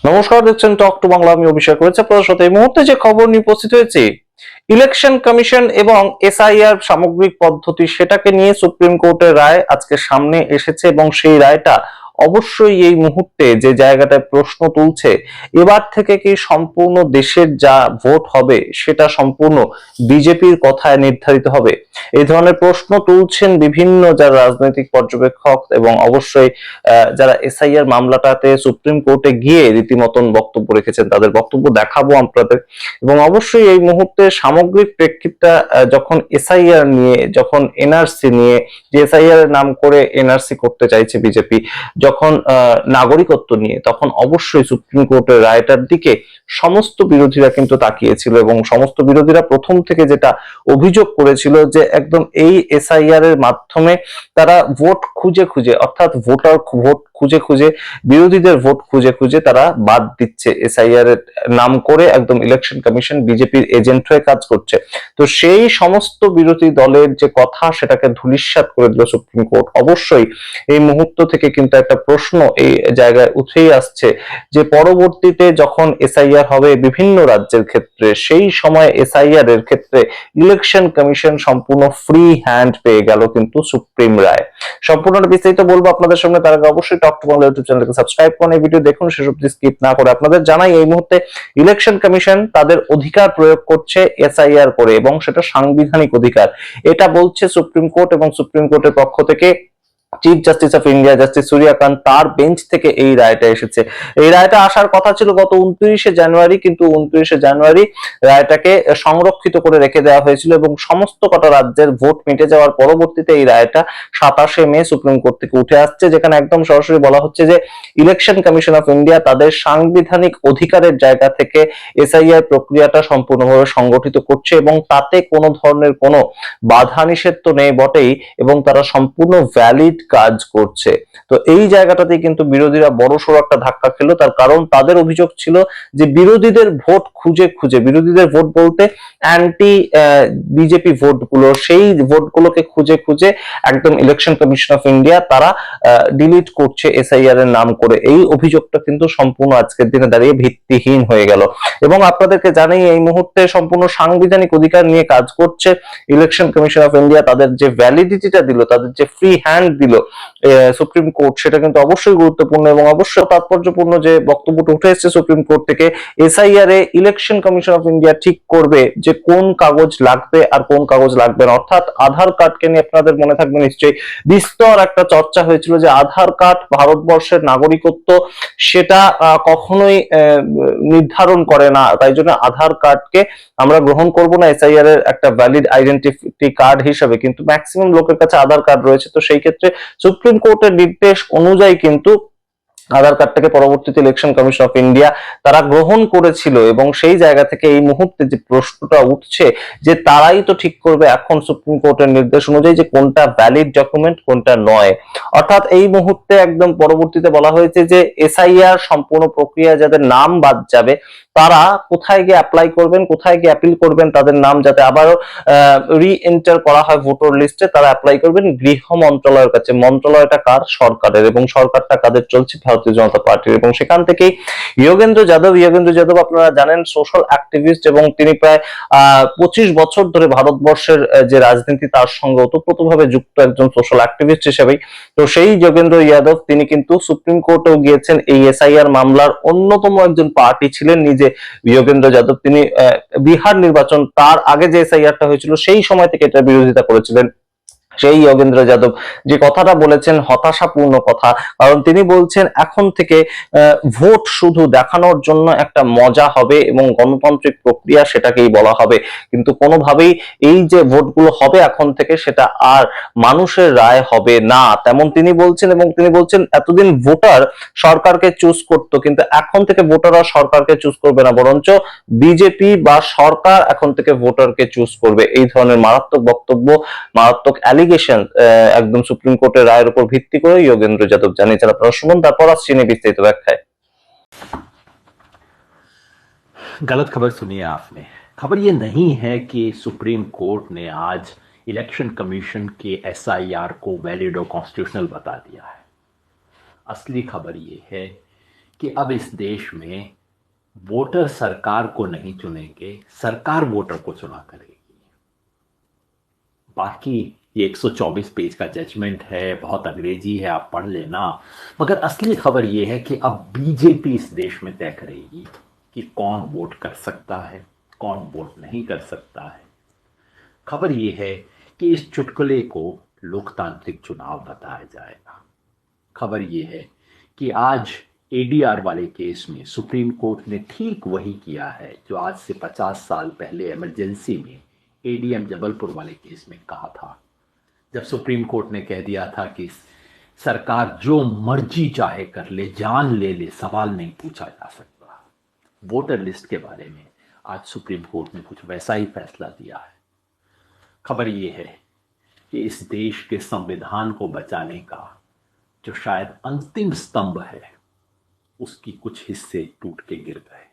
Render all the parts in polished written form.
নমস্কার, দেখছেন talk to Bangla. আমি অভিষেক রয়েছে আপনাদের সাথে। এই মুহূর্তে যে খবর নিয়ে উপস্থিত হয়েছে, ইলেকশন কমিশন এবং এসআইআর সামগ্রিক পদ্ধতি, সেটাকে নিয়ে সুপ্রিম কোর্টের রায় আজকে সামনে এসেছে এবং সেই রায়টা অবশ্যই এই মুহূর্তে যে জায়গাটায় প্রশ্ন তুলছে, এবার থেকে কি সম্পূর্ণ দেশের যা ভোট হবে সেটা সম্পূর্ণ বিজেপির কথায় নির্ধারিত হবে? এই ধরনের প্রশ্ন তুলছেন বিভিন্ন যারা রাজনৈতিক পর্যবেক্ষক এবং অবশ্যই যারা এসআইআর মামলাটাতে সুপ্রিম কোর্টে গিয়ে রীতিমতন বক্তব্য রেখেছেন, তাদের বক্তব্য দেখাবো আপনাদের। এবং অবশ্যই এই মুহূর্তে সামগ্রিক প্রেক্ষিতটা যখন এসআইআর নিয়ে, যখন এনআরসি নিয়ে, যে এসআইআর এর নাম করে এনআরসি করতে চাইছে বিজেপি, যখন নাগরিকত্ব নিয়ে, তখন অবশ্যই সুপ্রিম কোর্টের রায়টার দিকে সমস্ত বিরোধীরা কিন্তু তাকিয়েছিল এবং সমস্ত বিরোধীরা প্রথম থেকে যেটা অভিযোগ করেছিল যে একদম এই এসআইআর এর মাধ্যমে তারা ভোট খুঁজে খুঁজে, অর্থাৎ ভোট খুঁজে খুঁজে, বিরোধীদের ভোট খুঁজে খুঁজে তারা বাদ দিচ্ছে। এসআইআর এর নাম করে একদম ইলেকশন কমিশন বিজেপির এজেন্ট হয়ে কাজ করছে। তো সেই সমস্ত বিরোধী দলের যে কথা, সেটাকে ধূলিসাৎ করে দিল সুপ্রিম কোর্ট। অবশ্যই এই মুহূর্ত থেকে কিন্তু একটা প্রশ্ন এই জায়গায় উঠেই আসছে যে পরবর্তীতে যখন এসআইআর হবে বিভিন্ন রাজ্যের ক্ষেত্রে, সেই সময় এসআইআর এর ক্ষেত্রে ইলেকশন কমিশন সম্পূর্ণ ফ্রি হ্যান্ড পেয়ে গেল কিন্তু সুপ্রিম রায়। সম্পূর্ণটা বিস্তারিত বলবো আপনাদের সামনে। তার আগে অবশ্যই টক টু বাংলা ইউটিউব চ্যানেলকে সাবস্ক্রাইব করুন, এই ভিডিও দেখুন শেষ অবধি স্কিপ না করে। আপনাদের জানাই এই মুহূর্তে ইলেকশন কমিশন তাদের অধিকার প্রয়োগ করছে এসআইআর করে, এবং সেটা সাংবিধানিক অধিকার, এটা বলছে সুপ্রিম কোর্ট। এবং সুপ্রিম কোর্টের পক্ষ থেকে chief justice of India justice Surya Kant, তার বেঞ্চ থেকে এই রায়টা এসেছে। এই রায়টা আসার কথা ছিল গত 29শে জানুয়ারি, কিন্তু 29শে জানুয়ারি রায়টাকে সংরক্ষিত করে রেখে দেওয়া হয়েছিল এবং সমস্ত কটা রাজ্যের ভোট মিটে যাওয়ার পরবর্তীতে এই রায়টা 27শে মে সুপ্রিম কোর্ট থেকে উঠে আসছে, যেখানে একদম সরাসরি বলা হচ্ছে যে ইলেকশন কমিশন অফ ইন্ডিয়া তাদের সাংবিধানিক অধিকারের জায়গা থেকে এসআইআর প্রক্রিয়াটা সম্পূর্ণভাবে সংগঠিত করছে এবং তাতে কোনো ধরনের কোনো বাধা নিষেধ তো নেই বটেই, এবং তারা সম্পূর্ণ ভ্যালিড কাজ করছে। তো এই জায়গাটাতে কিন্তু বিরোধীরা বড়সড় একটা ধাক্কা খেলো। তার কারণ তাদের অভিযোগ ছিল যে বিরোধীদের ভোট খুঁজে খুঁজে, বিরোধীদের ভোট বলতে অ্যান্টি বিজেপি ভোটগুলো, সেই ভোটগুলোকে খুঁজে খুঁজে একদম ইলেকশন কমিশন অফ ইন্ডিয়া তারা ডিলিট করছে এসআইআর এর নাম করে। এই অভিযোগটা কিন্তু সম্পূর্ণ আজকের দিনে দাঁড়িয়ে ভিত্তিহীন হয়ে গেল। এবং আপনাদেরকে জানাই এই মুহূর্তে সম্পূর্ণ সাংবিধানিক অধিকার নিয়ে কাজ করছে ইলেকশন কমিশন অফ ইন্ডিয়া। তাদের যে ভ্যালিডিটিটা দিল, তাদের যে ফ্রি হ্যান্ড দিল সুপ্রিম কোর্ট, সেটা কিন্তু অবশ্যই গুরুত্বপূর্ণ এবং অবশ্যই তাৎপর্যপূর্ণ যে বক্তব্যটা উঠে এসেছে সুপ্রিম কোর্ট থেকে। SIR A election Commission of India ঠিক করবে যে কোন কাগজ লাগবে আর কোন কাগজ লাগবে না। অর্থাৎ আধার কার্ডকে নিয়ে আপনাদের মনে থাকবে নিশ্চয়ই বিস্তর একটা চর্চা হয়েছিল যে আধার কার্ড ভারতবর্ষের নাগরিকত্ব সেটা কখনোই নির্ধারণ করে না, তাই জন্য আধার কার্ডকে আমরা গ্রহণ করব না এসআইআর এর একটা ভ্যালিড আইডেন্টিটি কার্ড হিসেবে। কিন্তু ম্যাক্সিমাম লোকের কাছে আধার কার্ড রয়েছে, তো সেই ক্ষেত্রে সুপ্রিম কোর্টের নির্দেশ অনুযায়ী কিন্তু আধার কার্ডটাকে পরবর্তীতে ইলেকশন কমিশন অফ ইন্ডিয়া তারা গ্রহণ করেছিল। এবং সেই জায়গা থেকে এই মুহূর্তে যে প্রশ্নটা উঠছে যে তারাই তো ঠিক করবে এখন সুপ্রিম কোর্টের নির্দেশ অনুযায়ী যে কোনটা ভ্যালিড ডকুমেন্ট কোনটা নয়। অর্থাৎ এই মুহূর্তে একদম পরবর্তীতে বলা হয়েছে যে এসআইআর সম্পূর্ণ প্রক্রিয়া যাদের নাম বাদ যাবে তারা কোথায় গিয়ে অ্যাপ্লাই করবেন, কোথায় গিয়ে অ্যাপিল করবেন, তাদের নাম যাতে আবারও রি এন্টার করা হয় ভোটার লিস্টে, তারা অ্যাপ্লাই করবেন গৃহ মন্ত্রণালয়ের কাছে। মন্ত্রণালয়টা কার? সরকারের, এবং সরকারটা কাদের চলছে? ভারতীয় জনতা পার্টির। এবং সেখান থেকেই যোগেন্দ্র যাদব আপনারা জানেন সোশ্যাল অ্যাক্টিভিস্ট, এবং তিনি প্রায় 25 বছর ধরে ভারতবর্ষের যে রাজনীতি তার সঙ্গে ওতপ্রোতভাবে যুক্ত একজন সোশ্যাল অ্যাক্টিভিস্ট হিসেবেই। তো সেই যোগেন্দ্র যাদব তিনি কিন্তু সুপ্রিম কোর্টেও গিয়েছেন। এই এসআইআর মামলার অন্যতম একজন পার্টি ছিলেন নিজে যোগেন্দ্র যাদব। তিনি বিহার নির্বাচন, তার আগে যে এসআইআরটা হয়েছিল সেই সময় থেকে এটা বিরোধিতা করেছিলেন। সেই যোগেন্দ্র যাদব যে কথাটা বলেছেন হতাশাপূর্ণ কথা, কারণ তিনি বলছেন এখন থেকে ভোট শুধু দেখানোর জন্য একটা মজা হবে এবং গণতান্ত্রিক প্রক্রিয়া সেটাকেই বলা হবে, কিন্তু কোনোভাবেই এই যে ভোটগুলো হবে এখন থেকে সেটা আর মানুষের রায় হবে না, তেমন তিনি বলছেন। এবং তিনি বলছেন এতদিন ভোটার সরকারকে চুজ করতো, কিন্তু এখন থেকে ভোটাররা সরকারকে চুজ করবে না, বরঞ্চ বিজেপি বা সরকার এখন থেকে ভোটারকে চুজ করবে। এই ধরনের মারাত্মক বক্তব্য, মারাত্মক অ্যালিগেশন একদম সুপ্রিম কোর্টের রায়ের উপর ভিত্তি করে যোগেন্দ্র যাদব জানিয়েছেন। আপনারা শুনুন, তারপর আসছি নিয়ে বিস্তারিত ব্যাখ্যায়। गलत खबर सुनी है आपने। खबर ये नहीं है कि सुप्रीम कोर्ट ने आज इलेक्शन कमीशन के एसआईआर को वैलिड और कॉन्स्टिट्यूशनल बता दिया है। असली खबर ये है कि अब इस देश में वोटर सरकार को नहीं चुनेंगे, सरकार वोटर को चुना करेगी। बाकी ये 124 पेज का जजमेंट है, बहुत अंग्रेजी है, आप पढ़ लेना, मगर असली खबर ये है कि अब बीजेपी इस देश में तय करेगी कि कौन वोट कर सकता है, कौन वोट नहीं कर सकता है। खबर ये है कि इस चुटकुले को लोकतांत्रिक चुनाव बताया जाएगा। खबर ये है कि आज एडीआर वाले केस में सुप्रीम कोर्ट ने ठीक वही किया है जो आज से 50 साल पहले इमरजेंसी में एडीएम जबलपुर वाले केस में कहा था, जब सुप्रीम कोर्ट ने कह दिया था कि सरकार जो मर्जी चाहे कर ले, जान ले ले, सवाल नहीं पूछा जा सकता। वोटर लिस्ट के बारे में आज सुप्रीम कोर्ट ने कुछ वैसा ही फैसला दिया है। खबर ये है कि इस देश के संविधान को बचाने का जो शायद अंतिम स्तंभ है, उसकी कुछ हिस्से टूट के गिर गए।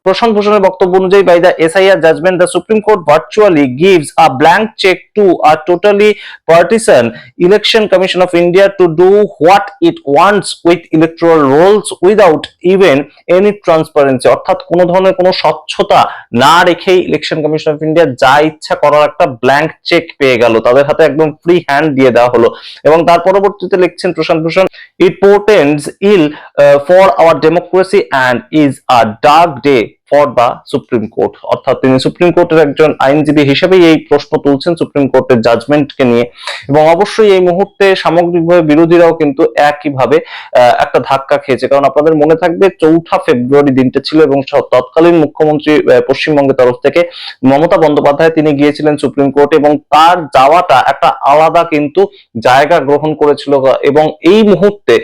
প্রশান্ত ভূষণের বক্তব্য অনুযায়ী by the SIR judgement the supreme Court virtually gives a blank cheque to a totally partisan Election Commission of India to do what it wants with electoral rolls without even any transparency. অর্থাৎ কোনো ধরনের কোনো স্বচ্ছতা না রেখেই election Commission of India যা ইচ্ছা করার একটা ব্ল্যাঙ্ক চেক পেয়ে গেল, তাদের হাতে একদম ফ্রি হ্যান্ড দিয়ে দেওয়া হলো। এবং তার পরবর্তীতে লিখছেন Prashant Bhushan, it portends ill for our democracy and is a dark day for the supreme court. অর্থাৎ তিনি সুপ্রিম কোর্টের একজন আইনজীবী হিসেবেই এই প্রশ্ন তুলছেন সুপ্রিম কোর্টের জাজমেন্টকে নিয়ে। এবং অবশ্যই এই মুহূর্তে সামগ্রিকভাবে বিরোধীরাও কিন্তু একইভাবে একটা ধাক্কা খেয়েছে। কারণ আপনাদের মনে থাকবে 4 ফেব্রুয়ারি দিনটা ছিল এবং তৎকালীন মুখ্যমন্ত্রী পশ্চিমবঙ্গের তরফ থেকে মমতা বন্দ্যোপাধ্যায় তিনি গিয়েছিলেন সুপ্রিম কোর্টে এবং তার যাওয়াটা একটা আলাদা কিন্তু জায়গা গ্রহণ করেছিল। এবং এই মুহূর্তে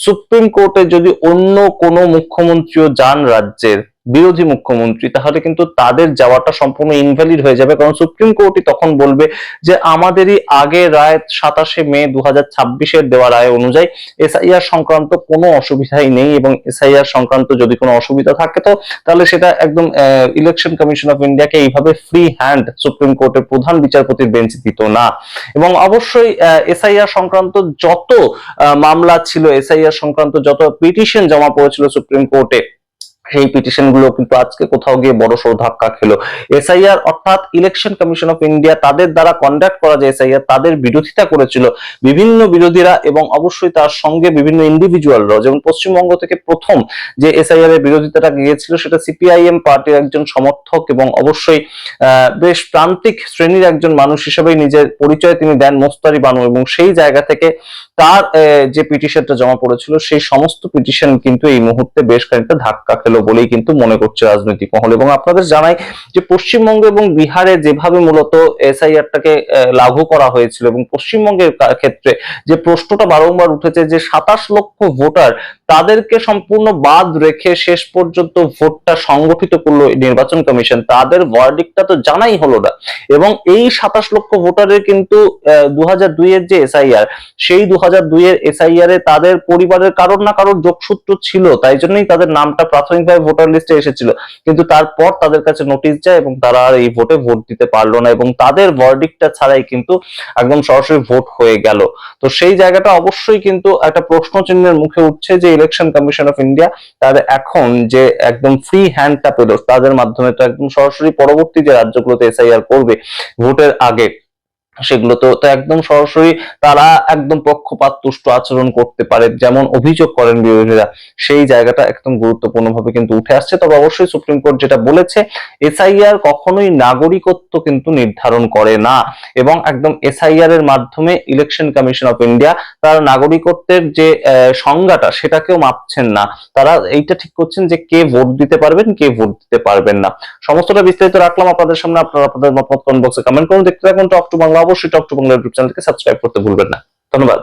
সুপ্রিম কোর্টে যদি অন্য কোনো মুখ্যমন্ত্রীও যান রাজ্যের বিরোধী মুখ্যমন্ত্রী, তাহলে কিন্তু তাদের যাওয়াটা সম্পূর্ণ ইনভ্যালিড হয়ে যাবে। কারণ সুপ্রিম কোর্টই তখন বলবে যে আমাদেরই আগে রায় 27 মে 2026 দেওয়া রায় অনুযায়ী এসআইআর সংক্রান্ত কোনো অসুবিধাই নেই এবং এসআইআর সংক্রান্ত যদি কোনো অসুবিধা থাকে তো তাহলে সেটা একদম ইলেকশন কমিশন অফ ইন্ডিয়াকে এইভাবে ফ্রি হ্যান্ড সুপ্রিম কোর্টের প্রধান বিচারপতির বেঞ্চ দিত না। এবং অবশ্যই এসআইআর সংক্রান্ত যত মামলা ছিল, এসআইআর সংক্রান্ত যত পিটিশন জমা পড়েছিল সুপ্রিম কোর্টে, সেই পিটিশন গুলো কিন্তু আজকে কোথাও গিয়ে বড়সড় ধাক্কা খেলো। এসআইআর অর্থাৎ ইলেকশন কমিশন অফ ইন্ডিয়া তাদের দ্বারা কন্ডাক্ট করা যে এসআইআর, তাদের বিরোধিতা করেছিল বিভিন্ন বিরোধীরা এবং অবশ্যই তার সঙ্গে বিভিন্ন ইন্ডিভিজুয়ালরাও। যেমন পশ্চিমবঙ্গ থেকে প্রথম যে এসআইআর এর বিরোধিতাটা গিয়েছিল সেটা সিপিআইএম পার্টির একজন সমর্থক এবং অবশ্যই বেশ প্রান্তিক শ্রেণীর একজন মানুষ হিসেবেই নিজের পরিচয় তিনি দেন, মোস্তারি বানু। এবং সেই জায়গা থেকে তার যে পিটিশনটা জমা পড়েছিল সেই সমস্ত পিটিশন কিন্তু এই মুহূর্তে বেশ খানিকটা ধাক্কা খেলো বলেই কিন্তু মনে করছে রাজনৈতিক মহল। এবং আপনাদের জানাই যে পশ্চিমবঙ্গ এবং বিহারে যেভাবে মূলত এসআইআরটাকে লাগু করা হয়েছিল এবং পশ্চিমবঙ্গের ক্ষেত্রে যে প্রশ্নটা বারংবার উঠেছে যে 27 লক্ষ ভোটার তাদেরকে সম্পূর্ণ বাদ রেখে শেষ পর্যন্ত ভোটটা সংগঠিত করলো নির্বাচন কমিশন, তাদের ভার্ডিক্টটা তো জানাই হলো না। এবং এই 27 লক্ষ ভোটারের কিন্তু 2002 এর যে এসআইআর, সেই 2002 এর এসআইআর এ তাদের পরিবারের কারোর না কারোর যোগসূত্র ছিল, তাই জন্যই তাদের নামটা প্রাথমিকভাবে ভোটার লিস্টে এসেছিল। কিন্তু তারপর তাদের কাছে নোটিশ যায় এবং তারা আর এই ভোটে ভোট দিতে পারলো না এবং তাদের ভার্ডিক্টটা ছাড়াই কিন্তু একদম সরাসরি ভোট হয়ে গেল। তো সেই জায়গাটা অবশ্যই কিন্তু একটা প্রশ্ন চিহ্নের মুখে উঠছে যে ইলেকশন কমিশন অফ ইন্ডিয়া তাদের এখন যে একদম ফ্রি হ্যান্ডটা পেল, তাদের মাধ্যমে তো একদম সরাসরি পরবর্তী যে রাজ্যগুলোতে এসআইআর করবে ভোটের আগে, সেগুলো তো একদম সরাসরি তারা একদম পক্ষপাত তুষ্ট আচরণ করতে পারে, যেমন অভিযোগ করেন বিরোধীরা। সেই জায়গাটা একদম গুরুত্বপূর্ণভাবে কিন্তু উঠে আসছে। তবে অবশ্যই সুপ্রিম কোর্ট যেটা বলেছে, এসআইআর কখনোই নাগরিকত্ব কিন্তু নির্ধারণ করে না এবং একদম এসআইআর এর মাধ্যমে ইলেকশন কমিশন অফ ইন্ডিয়া তারা নাগরিকত্বের যে সংজ্ঞাটা সেটাকেও মাপছেন না। তারা এইটা ঠিক করছেন যে কে ভোট দিতে পারবেন, কে ভোট দিতে পারবেন না। সমস্তটা বিস্তারিত রাখলাম আপনাদের সামনে। আপনারা আপনাদের মতামত কমেন্ট বক্সে কমেন্ট করুন। দেখতে থাকুন টক টু বাংলা। অবশ্যই টক টু বাংলা ইউটিউব চ্যানেলকে সাবস্ক্রাইব করতে ভুলবেন না। ধন্যবাদ।